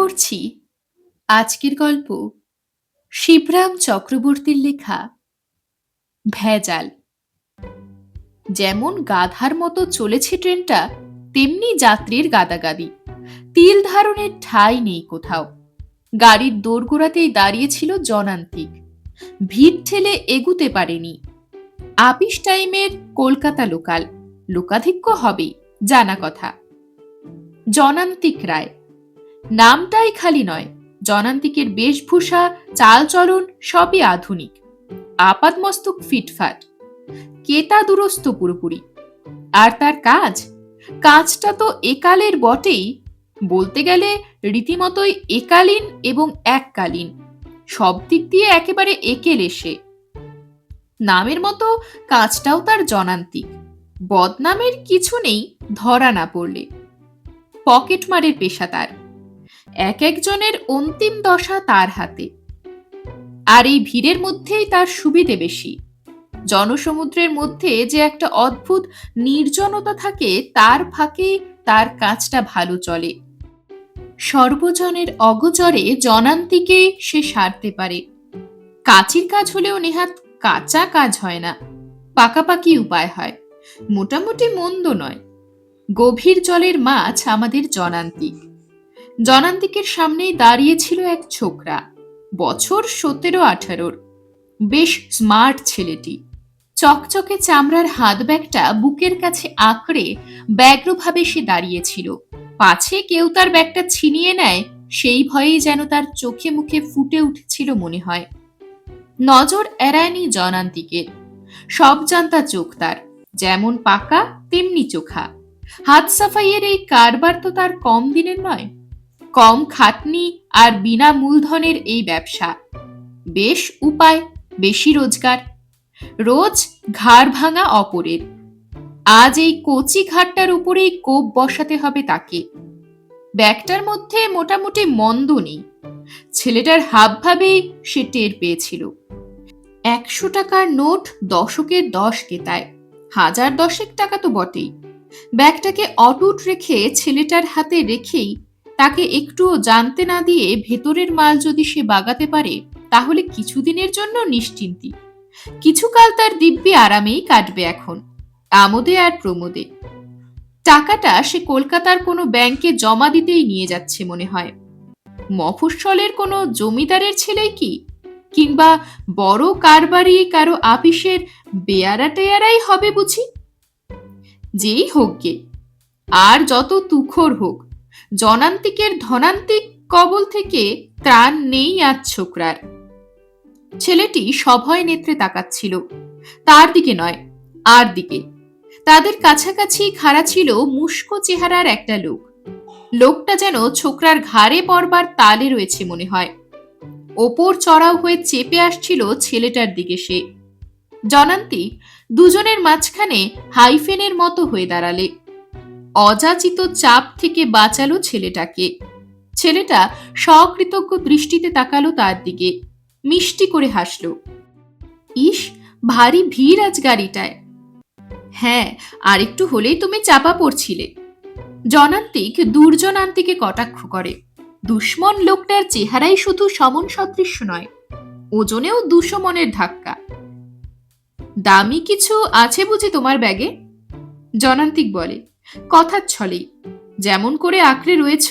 করছি আজকের গল্প শিবরাম চক্রবর্তীর লেখা ভেজাল। যেমন গাধার মতো চলেছে ট্রেনটা, তেমনি যাত্রীর গাদাগাদি। তিল ধারণের ঠাঁই নেই কোথাও। গাড়ির দোরগোড়াতেই দাঁড়িয়েছিল জনান্তিক। ভিড় ঠেলে এগুতে পারেনি। আপিস টাইমের কলকাতা লোকাল, লোকাধিক্য হবেই, জানা কথা। জনান্তিক রায় নামটাই খালি নয়, জনান্তিকের বেশভূষা, চালচলন সবই আধুনিক। আপাদমস্তক ফিটফাট, কেতা দুরস্ত পুরোপুরি। আর তার কাজটা তো একালের বটেই, বলতে গেলে রীতিমতোই একালীন এবং এককালীন, সব দিক দিয়ে একেবারে একেল এসে। নামের মতো কাজটাও তার জনান্তিক, বদনামের কিছু নেই ধরা না পড়লে। পকেটমারের পেশা তার, এক একজনের অন্তিম দশা তার হাতে। আর এই ভিড়ের মধ্যেই তার সুবিধে বেশি। জনসমুদ্রের মধ্যে যে একটা অদ্ভুত নির্জনতা থাকে, তার ফাঁকে তার কাজটা ভালো চলে। সর্বজনের অগোচরে জনান্তিকে সে সারতে পারে। কাচির কাজ হলেও নেহাত কাঁচা কাজ হয় না, পাকাপাকি উপায় হয়। মোটামুটি মন্দ নয়। গভীর জলের মাছ আমাদের জনান্তিক। জনান্তিকের সামনেই দাঁড়িয়েছিল এক ছোকরা, বছর 17-18। বেশ স্মার্ট ছেলেটি। চকচকে চামড়ার হাত ব্যাগটা বুকের কাছে আঁকড়ে ব্যগ্রভাবে সে দাঁড়িয়েছিল। পাছে কেউ তার ব্যাগটা ছিনিয়ে নেয়, সেই ভয়েই যেন তার চোখে মুখে ফুটে উঠেছিল মনে হয়। নজর এড়ায়নি জনান্তিকের। সব জানতা চোখ তার, যেমন পাকা তেমনি চোখা। হাত সাফাইয়ের এই কারবার তো তার কম দিনের নয়। কম খাটনি আর বিনা মূলধনের এই ব্যবসা। বেশ উপায়, বেশি রোজগার। রোজ ঘাড় ভাঙা অপরের। আজ এই কচি ঘাটটার উপরেই কোপ বসাতে হবে তাকে। ব্যাগটার মধ্যে মোটামুটি মন্দ নেই। ছেলেটার হাবভাবেই সে টের পেয়েছিল। 100 টাকার নোট দশকের 10 কেতায়, 1010 টাকা তো বটেই। ব্যাগটাকে অটুট রেখে ছেলেটার হাতে রেখেই তাকে একটুও জানতে না দিয়ে ভেতরের মাল যদি সে বাগাতে পারে, তাহলে কিছুদিনের জন্য নিশ্চিন্তি। কিছুকাল তার দিব্যি আরামেই কাটবে এখন, আমোদে আর প্রমোদে। টাকাটা সে কলকাতার কোনো ব্যাংকে জমা দিতেই নিয়ে যাচ্ছে মনে হয়। মফস্বলের কোনো জমিদারের ছেলেই কি, কিংবা বড় কারবারি কারো আপিসের বেয়ারা টেয়ারাই হবে বুঝি। যেই হোক গে, আর যত তুখোর হোক, জনান্তিকের ধনান্তিক কবল থেকে ত্রাণ নেই আজ ছোকরার। ছেলেটি সভয় নেত্রে তাকাচ্ছিল, তার দিকে নয় আর দিকে। তাদের কাছাকাছি খাড়া ছিল মুস্কো চেহারার একটা লোক। লোকটা যেন ছোকরার ঘাড়ে পড়বার তালে রয়েছে মনে হয়। ওপর চড়াও হয়ে চেপে আসছিল ছেলেটার দিকে সে। জনান্তিক দুজনের মাঝখানে হাইফেনের মতো হয়ে দাঁড়ালে। অযাচিত চাপ থেকে বাঁচালো ছেলেটাকে। ছেলেটা সকৃতজ্ঞ দৃষ্টিতে তাকালো তার দিকে, মিষ্টি করে হাসল। ইস, ভারী ভিড় আজ গাড়িটায়। হ্যাঁ, আর একটু হলেই তুমি চাপা পড়ছিলে। জনান্তিক দুর্জনান্তিকে কটাক্ষ করে। দুশ্মন লোকটার চেহারাই শুধু সমন সদৃশ্য নয়, ওজনেও 200 মনের ধাক্কা। দামি কিছু আছে বুঝি তোমার ব্যাগে? জনান্তিক বলে, কথার ছলেই। যেমন করে আঁকড়ে রয়েছ।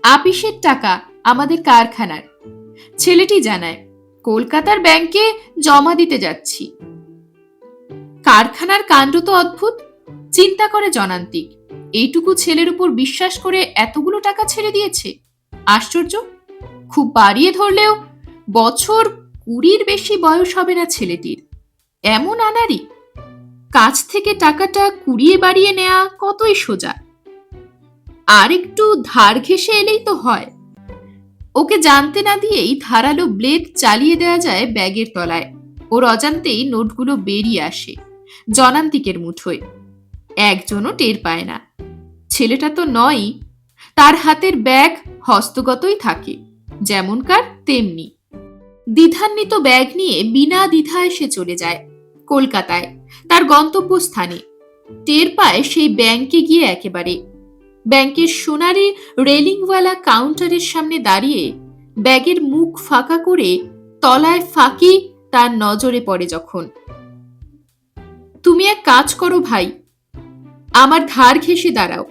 আপিসের টাকা, আমাদের কারখানার। ছেলেটি জানায়, কলকাতার ব্যাংকে জমা দিতে যাচ্ছি। কারখানার কাণ্ড তো অদ্ভুত, চিন্তা করে জনান্তিক। এইটুকু ছেলের উপর বিশ্বাস করে এতগুলো টাকা ছেড়ে দিয়েছে। আশ্চর্য। খুব বাড়িয়ে ধরলেও বছর 20-র বেশি বয়স হবে না ছেলেটির। এমন আনারি, কাছ থেকে টাকাটা কুড়িয়ে বাড়িয়ে নেয়া কতই সোজা। আর একটু ধার ঘেঁষে এলেই তো হয়। ওকে জানতে না দিয়েই ধারালো ব্লেড চালিয়ে দেওয়া যায় ব্যাগের তলায়। ওর অজান্তেই নোটগুলো বেরিয়ে আসে জনান্তিকের মুঠোয়। একজনও টের পায় না। ছেলেটা তো নয়ই, তার হাতের ব্যাগ হস্তগতই থাকে, যেমনকার তেমনি। দ্বিধান্বিত ব্যাগ নিয়ে বিনা দ্বিধায় সে চলে যায় কলকাতায়, তার গন্তব্যস্থানে। টের পায় সেই ব্যাংকে গিয়ে একেবারে। ব্যাংকের সোনারি রেলিংওয়ালা কাউন্টারের সামনে দাঁড়িয়ে ব্যাগের মুখ ফাঁকা করে তলায় ফাঁকি তার নজরে পড়ে যখন। তুমি এক কাজ করো ভাই, আমার ধার ঘেঁষে দাঁড়াও।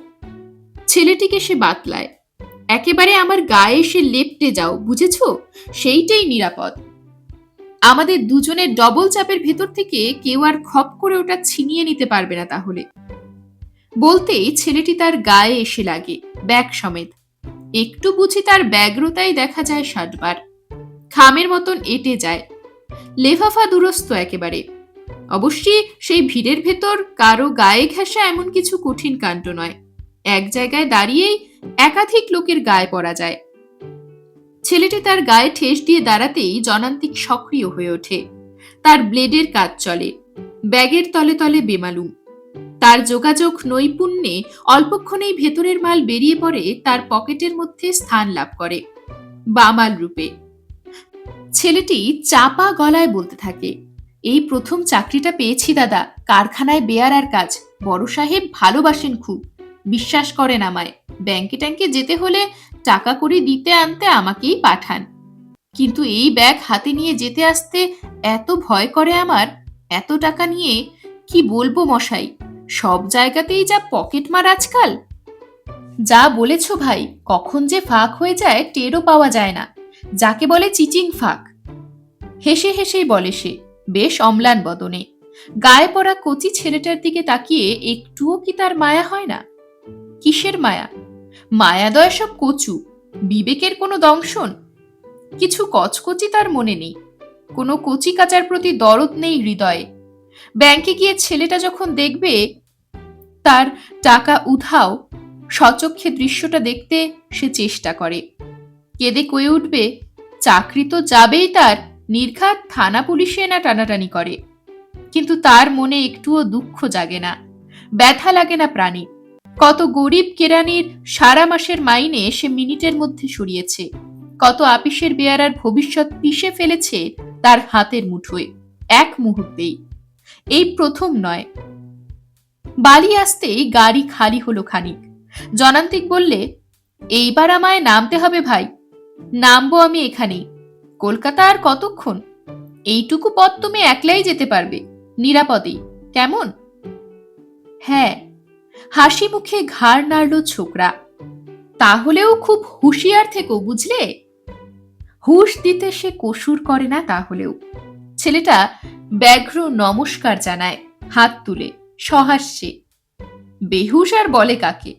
ছেলেটিকে সে বাতলায়, একেবারে আমার গায়ে এসে লেপ্টে যাও, বুঝেছ? সেইটাই নিরাপদ। আমাদের দুজনের ডবল চাপের ভেতর থেকে কেউ আর খপ করে ওটা ছিনিয়ে নিতে পারবে না তাহলে। বলতেই ছেলেটি তার গায়ে এসে লাগে, ব্যাগ সমেত। একটু বুঝি তার ব্যগ্রতাই দেখা যায় 60 বার। খামের মতন এঁটে যায়, লেফাফা দুরস্ত একেবারে। অবশ্যই সেই ভিড়ের ভেতর কারো গায়ে ঘেঁষা এমন কিছু কঠিন কাণ্ড নয়। এক জায়গায় দাঁড়িয়েই একাধিক লোকের গায়ে পড়া যায়। ছেলেটি তার গায়ে ঠেস দিয়ে দাঁড়াতেই জনান্তিক সক্রিয় হয়ে ওঠে। তার ব্লেডের কাজ চলে, ব্যাগের তলে তলে বেমালুম। তার যোগাযোগ নৈপুণ্যে অল্পক্ষণেই ভেতরের মাল বেরিয়ে পড়ে, তার পকেটের মধ্যে স্থান লাভ করে বামাল রূপে। ছেলেটি চাপা গলায় বলতে থাকে, এই প্রথম চাকরিটা পেয়েছি দাদা, কারখানায় বেয়ারার কাজ। বড় সাহেব ভালোবাসেন খুব, বিশ্বাস করেন আমায়। ব্যাংকে ট্যাঙ্কে যেতে হলে টাকা করে দিতে আনতে আমাকেই পাঠান। কিন্তু এই ব্যাগ হাতে নিয়ে যেতে আসতে এত ভয় করে আমার। এত টাকা নিয়ে কি বলবো মশাই, সব জায়গাতেই যা পকেটমার আজকাল। যা বলেছ ভাই, কখন যে ফাঁক হয়ে যায় টেরও পাওয়া যায় না, যাকে বলে চিচিং ফাঁক। হেসে হেসেই বলে সে, বেশ অম্লান বদনে। গায়ে পড়া কচি ছেলেটার দিকে তাকিয়ে একটুও কি তার মায়া হয় না? কিসের মায়া? মায়াদয় সব কচু, বিবেকের কোনো দংশন। কিছু কচকচি তার মনে নেই, কোনো কচি কাচার প্রতি দরদ নেই হৃদয়ে। ব্যাংকে গিয়ে ছেলেটা যখন দেখবে তার টাকা উধাও, সচক্ষে দৃশ্যটা দেখতে সে চেষ্টা করে। কেঁদে কয়ে উঠবে, চাকরি তো যাবেই তার, নির্ঘাত থানা পুলিশে না টানাটানি করে। কিন্তু তার মনে একটুও দুঃখ জাগে না, ব্যথা লাগে না প্রাণী। কত গরিব কেরানির সারা মাসের মাইনে সে মিনিটের মধ্যে সরিয়েছে, কত আপিসের বেয়ারার ভবিষ্যৎ পিষে ফেলেছে তার হাতের মুঠোয় এক মুহূর্তেই। এই প্রথম নয়। বালি আসতেই গাড়ি খালি হলো খানিক। জনান্তিক বললে, এইবার আমায় নামতে হবে ভাই। নামবো আমি এখানেই। কলকাতা আর কতক্ষণ? এইটুকু পথ তুমি একলাই যেতে পারবে, নিরাপদেই, কেমন? হ্যাঁ। হাসি মুখে ঘাড় নাড়ল ছোকরা। তাহলেও খুব হুঁশিয়ার থেকো, বুঝলে? হুঁশ দিতে সে কসুর করে না তাহলেও। ছেলেটা ব্যগ্র নমস্কার জানায় হাত তুলে, সহাস্যে। বেহুশ আর বলে কাকে?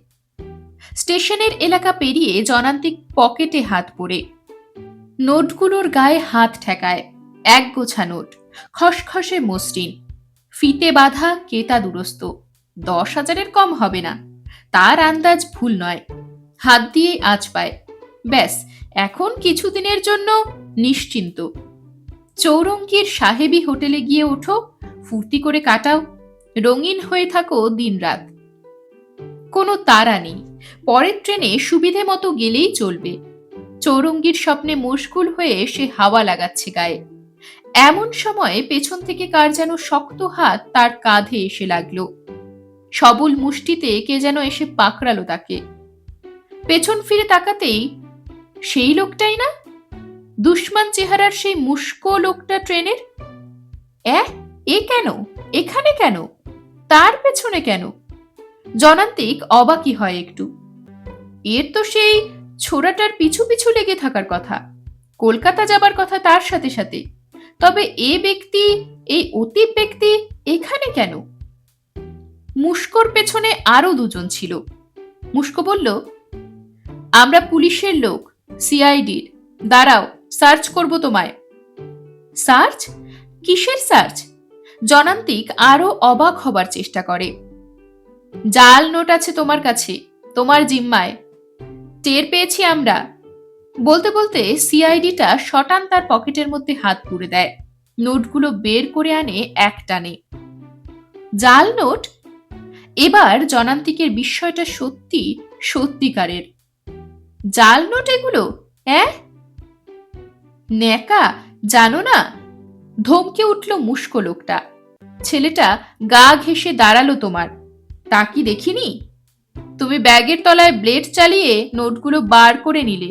স্টেশনের এলাকা পেরিয়ে জনান্তিক পকেটে হাত পড়ে নোটগুলোর গায়ে হাত ঠেকায়। এক গোছা নোট, খসখসে মসৃণ, ফিতে বাঁধা, কেতা দুরস্ত। 10,000-এর কম হবে না, তার আন্দাজ ভুল নয়। হাত দিয়ে আঁচ পায়। ব্যাস, এখন কিছুদিনের জন্য নিশ্চিন্ত। চৌরঙ্গীর সাহেবী হোটেলে গিয়ে ওঠো, ফুর্তি করে কাটাও, রঙিন হয়ে থাকো দিনরাত। কোনো তাড়া নেই, পরের ট্রেনে সুবিধে মতো গেলেই চলবে। চৌরঙ্গীর স্বপ্নে মশগুল হয়ে সে হাওয়া লাগাচ্ছে গায়ে। এমন সময় পেছন থেকে কার যেন শক্ত হাত তার কাঁধে এসে লাগলো। সবল মুষ্টিতে কে যেন এসে পাকড়ালো তাকে। পেছন ফিরে তাকাতেই, সেই লোকটাই না, দুশ্মন চেহারার সেই মুস্কো লোকটা ট্রেনের। এ কেন এখানে, কেন তার পেছনে, কেন? জনান্তিক অবাকই হয় একটু। এর তো সেই ছোড়াটার পিছু পিছু লেগে থাকার কথা, কলকাতা যাবার কথা তার সাথে সাথে। তবে এই অতীব ব্যক্তি এখানে কেন? মুস্কোর পেছনে আরো দুজন ছিল। মুস্কো বলল, আমরা পুলিশের লোক, সিআইডির। দাঁড়াও, সার্চ করব তোমায়। সার্চ? কিসের সার্চ? জনান্তিক আরো অবাক হবার চেষ্টা করে। জাল নোট আছে তোমার কাছে, তোমার জিম্মায়, টের পেয়েছি আমরা। বলতে বলতে সিআইডিটা শটান তার পকেটের মধ্যে হাত পুরে দেয়, নোটগুলো বের করে আনে এক টানে। জাল নোট? এবার জনান্তিকের বিস্ময়টা সত্যি সত্যিকারের। জাল নোট এগুলো? ন্যাকা, জানো না? ধমকে উঠল মুস্কো লোকটা। ছেলেটা গা ঘেঁষে দাঁড়ালো তোমার, তা কি দেখিনি? তুমি ব্যাগের তলায় ব্লেড চালিয়ে নোটগুলো বার করে নিলে,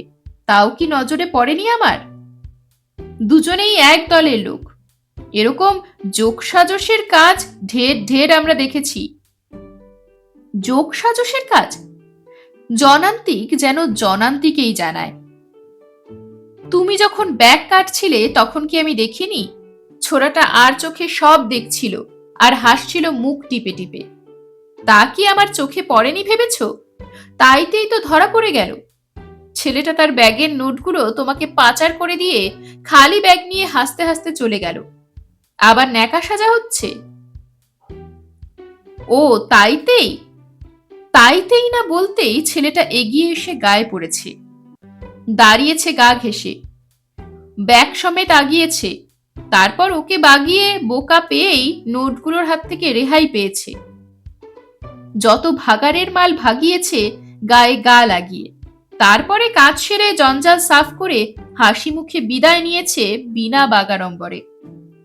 তাও কি নজরে পড়েনি আমার? দুজনেই এক দলের লোক। এরকম যোগসাজশের কাজ ঢের ঢের আমরা দেখেছি। যোগসাজশের কাজ? জনান্তিক যেন জনান্তিকেই জানায়। তুমি যখন ব্যাগ কাটছিলে তখন কি আমি দেখিনি? ছোড়াটা আর চোখে সব দেখছিল আর হাসছিল মুখ টিপে টিপে। তা কি আমার চোখে পড়েনি ভেবেছ? তাইতেই তো ধরা পড়ে গেল। ছেলেটা তার ব্যাগের নোটগুলো তোমাকে পাচার করে দিয়ে খালি ব্যাগ নিয়ে হাসতে হাসতে চলে গেল। আবার ন্যাকা সাজা হচ্ছে। ও তাইতেই? তাইতেই না বলতেই ছেলেটা এগিয়ে এসে গায়ে পড়েছে, দাঁড়িয়েছে গা ঘেঁষে, ব্যাগ সমেত আগিয়েছে। তারপর ওকে বাগিয়ে বোকা পেয়েই নোটগুলোর হাত থেকে রেহাই পেয়েছে। যত ভাগাড়ের মাল ভাগিয়েছে গায়ে গা লাগিয়ে, তারপরে কাজ সেরে জঞ্জাল সাফ করে হাসি মুখে বিদায় নিয়েছে বিনা বাগাড়ম্বরে।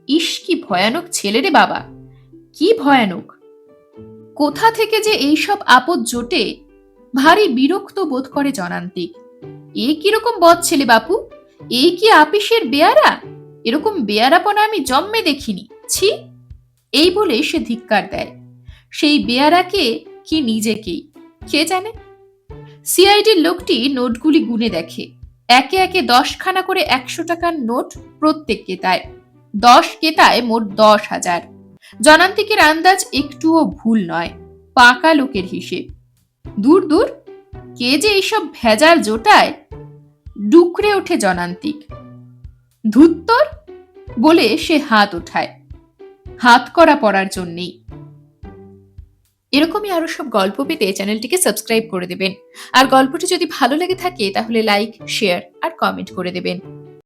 ইস, কি ভয়ানক ছেলে রে বাবা, কি ভয়ানক! কোথা থেকে যে এইসব আপদ জোটে, ভারী বিরক্ত বোধ করে জনান্তিক। এ কিরকম বদ ছেলে বাপু, এই কি আপিসের বেয়ারা? এরকম বেয়ারাপনা আমি জন্মে দেখিনি, ছি! এই বলে সে ধিক্কার দেয়। সেই বেয়ারাকে কি নিজেকেই, কে জানে। সিআইডির লোকটি নোটগুলি গুনে দেখে। একে একে 10খানা করে 100 টাকার নোট প্রত্যেক কেতায়। 10 কেতায় মোট 10,000। জনান্তিকের আন্দাজ একটুও ভুল নয়, পাকা লোকের হিসেব। দূর দূর, কে যে এইসব ভেজাল জোটায়! ডুকরে ওঠে জনান্তিক। ধুত্তর বলে সে হাত ওঠায়, হাত করা পড়ার জন্যেই। এরকমই আরো সব গল্প পেতে চ্যানেলটিকে সাবস্ক্রাইব করে দেবেন। আর গল্পটি যদি ভালো লেগে থাকে তাহলে লাইক, শেয়ার আর কমেন্ট করে দেবেন।